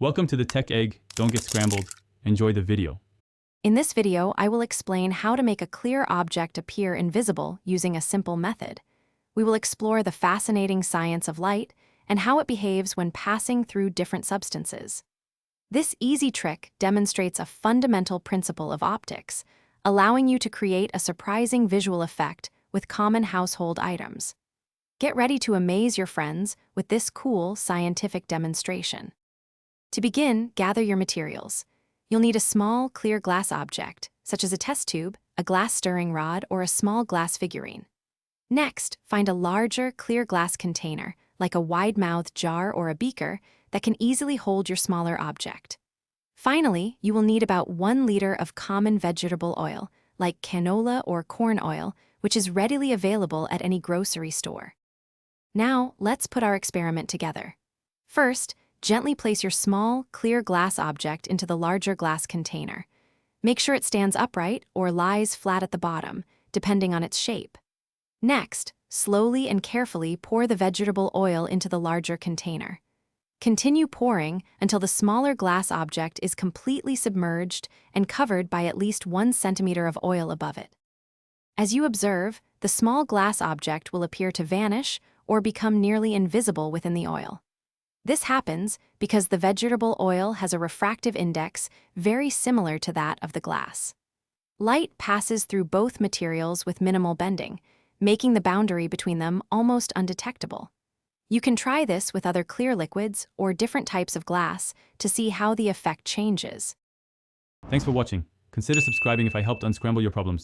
Welcome to the Tech Egg. Don't get scrambled. Enjoy the video. In this video, I will explain how to make a clear object appear invisible using a simple method. We will explore the fascinating science of light and how it behaves when passing through different substances. This easy trick demonstrates a fundamental principle of optics, allowing you to create a surprising visual effect with common household items. Get ready to amaze your friends with this cool scientific demonstration. To begin, gather your materials. You'll need a small, clear glass object, such as a test tube, a glass stirring rod, or a small glass figurine. Next, find a larger, clear glass container, like a wide-mouthed jar or a beaker, that can easily hold your smaller object. Finally, you will need about 1 liter of common vegetable oil, like canola or corn oil, which is readily available at any grocery store. Now, let's put our experiment together. First, gently place your small, clear glass object into the larger glass container. Make sure it stands upright or lies flat at the bottom, depending on its shape. Next, slowly and carefully pour the vegetable oil into the larger container. Continue pouring until the smaller glass object is completely submerged and covered by at least 1 centimeter of oil above it. As you observe, the small glass object will appear to vanish or become nearly invisible within the oil. This happens because the vegetable oil has a refractive index very similar to that of the glass. Light passes through both materials with minimal bending, making the boundary between them almost undetectable. You can try this with other clear liquids or different types of glass to see how the effect changes. Thanks for watching. Consider subscribing if I helped unscramble your problems.